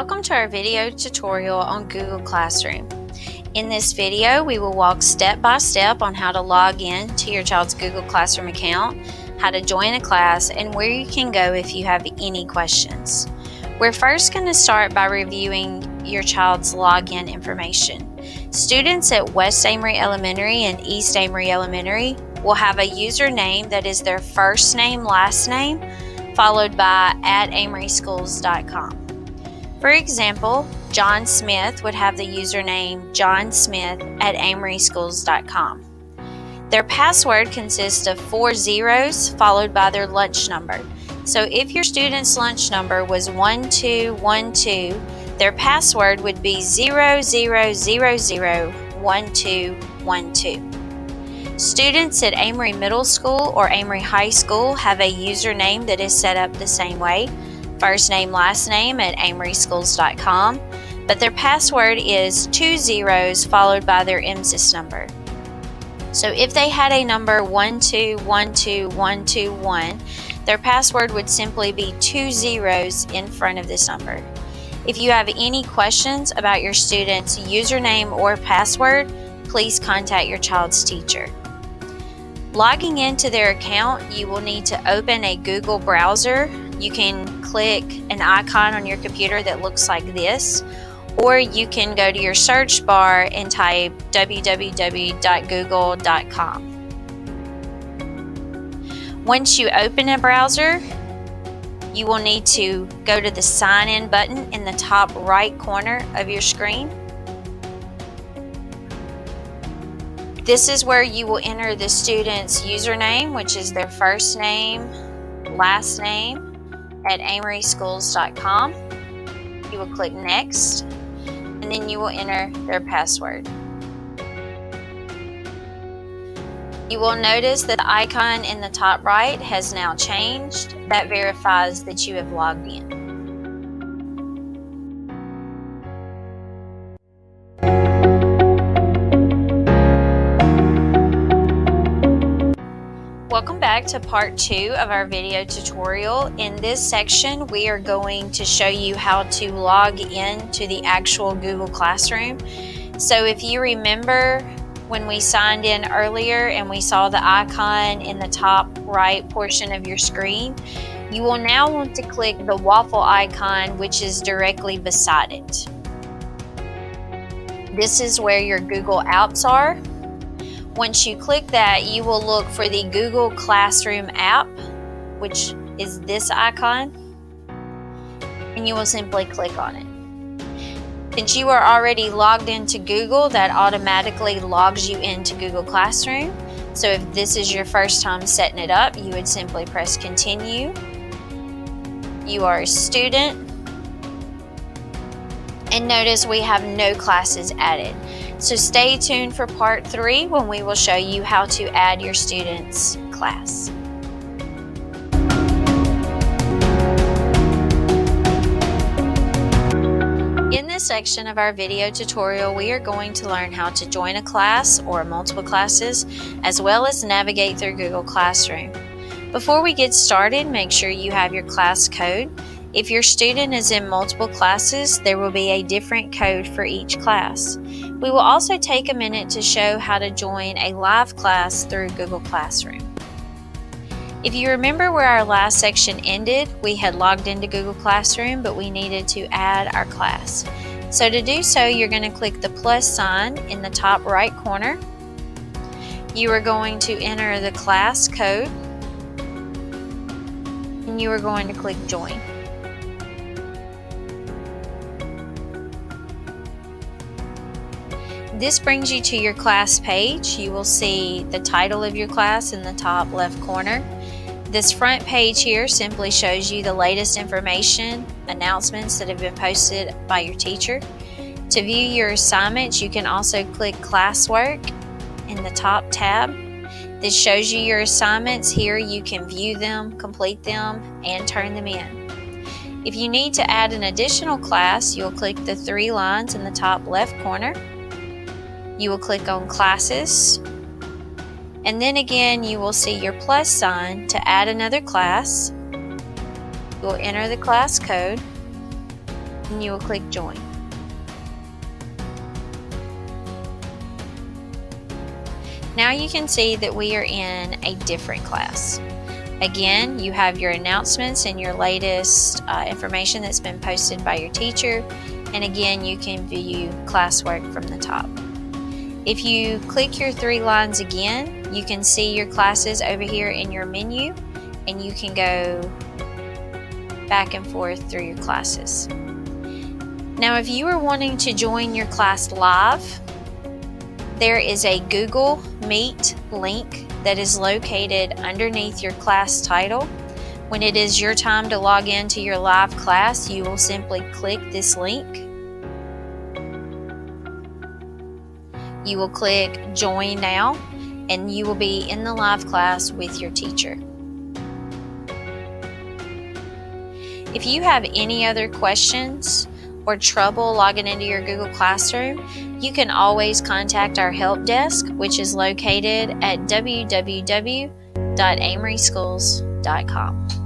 Welcome to our video tutorial on Google Classroom. In this video, we will walk step by step on how to log in to your child's Google Classroom account, how to join a class, and where you can go if you have any questions. We're first going to start by reviewing your child's login information. Students at West Amory Elementary and East Amory Elementary will have a username that is their first name, last name, followed by @amoryschools.com. For example, John Smith would have the username johnsmith@amoryschools.com. Their password consists of 4 zeros followed by their lunch number. So if your student's lunch number was 1212, their password would be 00001212. Students at Amory Middle School or Amory High School have a username that is set up the same way. First name, last name @amoryschools.com, but their password is 2 zeros followed by their MSIS number. So if they had a number 1212121, their password would simply be 2 zeros in front of this number. If you have any questions about your student's username or password, please contact your child's teacher. Logging into their account, you will need to open a Google browser. You can click an icon on your computer that looks like this, or you can go to your search bar and type www.google.com. Once you open a browser, you will need to go to the sign in button in the top right corner of your screen. This is where you will enter the student's username, which is their first name, last name, @amoryschools.com. You will click next, and then you will enter their password. You will notice that the icon in the top right has now changed. That verifies that you have logged in. Welcome back to part 2 of our video tutorial. In this section, we are going to show you how to log in to the actual Google Classroom. So if you remember when we signed in earlier and we saw the icon in the top right portion of your screen, you will now want to click the waffle icon, which is directly beside it. This is where your Google apps are. Once you click that, you will look for the Google Classroom app, which is this icon, and you will simply click on it. Since you are already logged into Google, that automatically logs you into Google Classroom. So if this is your first time setting it up, you would simply press continue. You are a student, and notice we have no classes added. So stay tuned for part 3 when we will show you how to add your student's class. In this section of our video tutorial, we are going to learn how to join a class or multiple classes, as well as navigate through Google Classroom. Before we get started, make sure you have your class code. If your student is in multiple classes, there will be a different code for each class. We will also take a minute to show how to join a live class through Google Classroom. If you remember where our last section ended, we had logged into Google Classroom, but we needed to add our class. So to do so, you're going to click the plus sign in the top right corner. You are going to enter the class code, and you are going to click join. This brings you to your class page. You will see the title of your class in the top left corner. This front page here simply shows you the latest information, announcements that have been posted by your teacher. To view your assignments, you can also click classwork in the top tab. This shows you your assignments. Here you can view them, complete them, and turn them in. If you need to add an additional class, you'll click the 3 lines in the top left corner. You will click on classes, and then again you will see your plus sign to add another class. You will enter the class code, and you will click Join. Now you can see that we are in a different class. Again, you have your announcements and your latest information that's been posted by your teacher, and again, you can view classwork from the top. If you click your 3 lines again, you can see your classes over here in your menu, and you can go back and forth through your classes. Now, if you are wanting to join your class live, there is a Google Meet link that is located underneath your class title. When it is your time to log into your live class, you will simply click this link. You will click Join Now, and you will be in the live class with your teacher. If you have any other questions or trouble logging into your Google Classroom, you can always contact our help desk, which is located at www.amoryschools.com.